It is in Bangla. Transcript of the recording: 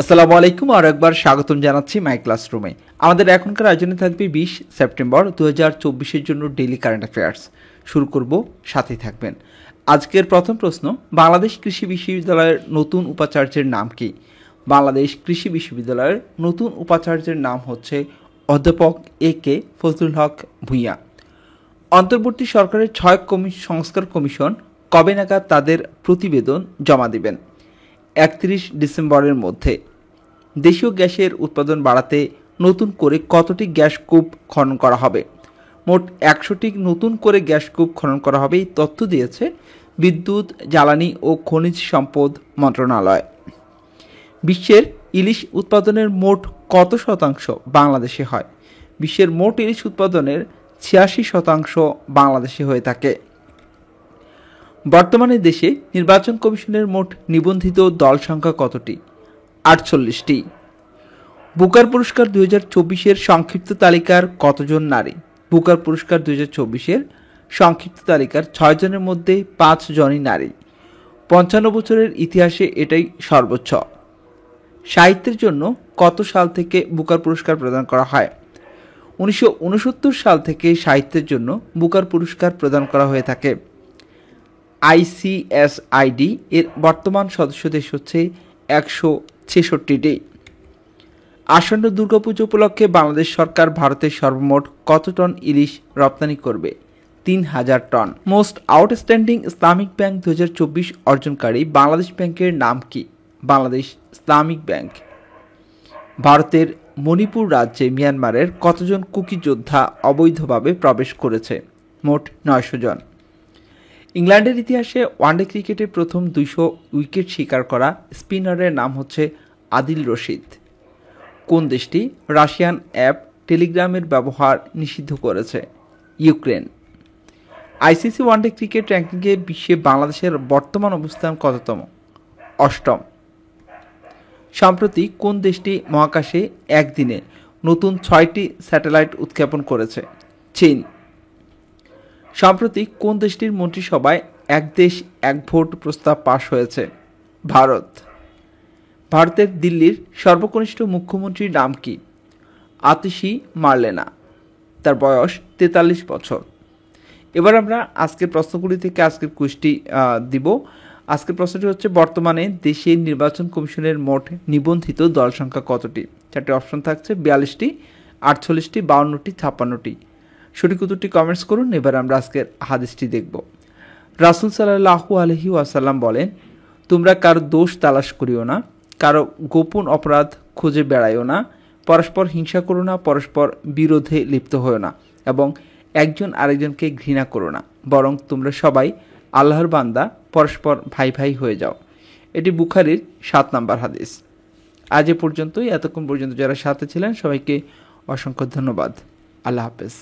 আসসালামু আলাইকুম আর একবার স্বাগতম জানাচ্ছি মাই ক্লাসরুমে। আমাদের এখনকার আয়োজনে থাকবে 20 সেপ্টেম্বর 2024-এর জন্য ডেইলি কারেন্ট অ্যাফেয়ার্স। শুরু করব, সাথেই থাকবেন। আজকের প্রথম প্রশ্ন, বাংলাদেশ কৃষি বিশ্ববিদ্যালয়ের নতুন উপাচার্যের নাম কি? বাংলাদেশ কৃষি বিশ্ববিদ্যালয়ের নতুন উপাচার্যের নাম হচ্ছে অধ্যাপক এ.কে. ফজলুল হক ভূঁইয়া। অন্তর্বর্তী সরকারের 6 সংস্কার কমিশন কবে নাগাদ তাদের প্রতিবেদন জমা দেবেন? 31 ডিসেম্বরের মধ্যে। দেশীয় গ্যাসের উৎপাদন বাড়াতে নতুন করে কতটি গ্যাস কূপ খনন করা হবে? মোট 100টি নতুন করে গ্যাস কূপ খনন করা হবে, এই তথ্য দিয়েছে বিদ্যুৎ, জ্বালানি ও খনিজ সম্পদ মন্ত্রণালয়। বিশ্বের ইলিশ উৎপাদনের মোট কত শতাংশ বাংলাদেশে হয়? বিশ্বের মোট ইলিশ উৎপাদনের 86% বাংলাদেশে হয়ে থাকে। বর্তমানে দেশে নির্বাচন কমিশনের মোট নিবন্ধিত দল সংখ্যা কতটি? 48টি। বুকার পুরস্কার 2024-এর সংক্ষিপ্ত তালিকার কতজন নারী? বুকার পুরস্কার 2024-এর সংক্ষিপ্ত তালিকার 6 জনের মধ্যে 5 জনই নারী। 55 বছরের ইতিহাসে এটাই সর্বোচ্চ। সাহিত্যের জন্য কত সাল থেকে বুকার পুরস্কার প্রদান করা হয়? 1969 সাল থেকে সাহিত্যের জন্য বুকার পুরস্কার প্রদান করা হয়ে থাকে। ICSID এর বর্তমান সদস্য দেশ হচ্ছে 166টি। আসন্ন দুর্গাপুজো উপলক্ষে বাংলাদেশ সরকার ভারতের সর্বমোট কত টন ইলিশ রপ্তানি করবে? 3000 ton. Most outstanding Islamic bank 2024 অর্জনকারী বাংলাদেশ ব্যাংকের নাম কি? Bangladesh Islamic bank. ভারতের মণিপুর রাজ্যে মিয়ানমারের কতজন কুকি যোদ্ধা অবৈধভাবে প্রবেশ করেছে? মোট 900 জন। ইংল্যান্ডের ইতিহাসে ওয়ানডে ক্রিকেটে প্রথম 200 উইকেট শিকার করা স্পিনারের নাম হচ্ছে আদিল রশিদ। কোন দেশটি রাশিয়ান অ্যাপ টেলিগ্রামের ব্যবহার নিষিদ্ধ করেছে? ইউক্রেন। আইসিসি ওয়ানডে ক্রিকেট র্যাঙ্কিংয়ে বিশ্বে বাংলাদেশের বর্তমান অবস্থান কততম? 8ম। সম্প্রতি কোন দেশটি মহাকাশে একদিনে নতুন 6টি স্যাটেলাইট উৎক্ষেপণ করেছে? চীন। সম্প্রতি কোন দেশটির মন্ত্রিসভায় এক দেশ এক ভোট প্রস্তাব পাশ হয়েছে? ভারত। ভারতের দিল্লির সর্বকনিষ্ঠ মুখ্যমন্ত্রীর নাম কি? আতিশি মার্লেনা। তার বয়স 43 বছর। এবার আমরা আজকের প্রশ্নগুলি থেকে আজকের কুইজটি দিব। আজকের প্রশ্নটি হচ্ছে, বর্তমানে দেশের নির্বাচন কমিশনের মোট নিবন্ধিত দল সংখ্যা কতটি? 4টি অপশন থাকছে, 42টি, 48টি, 52টি, 56টি। সঠিক উত্তরটি কমেন্টস করুন। এবার আমরা আজকের হাদিসটি দেখব। রাসূল সাল্লাল্লাহু আলাইহি ওয়াসাল্লাম বলেন, তোমরা কারো দোষ তালাশ করিও না, কারো গোপন অপরাধ খুঁজে বেড়াইও না, পরস্পর হিংসা করো না, পরস্পর বিরোধে লিপ্ত হও না, এবং একজন আরেকজনকে ঘৃণা করো না, বরং তোমরা সবাই আল্লাহর বান্দা, পরস্পর ভাই ভাই হয়ে যাও। এটি বুখারীর 7 নম্বর হাদিস। আজ এ পর্যন্তই। এতক্ষণ পর্যন্ত যারা সাথে ছিলেন সবাইকে অসংখ্য ধন্যবাদ। আল্লাহ হাফেজ।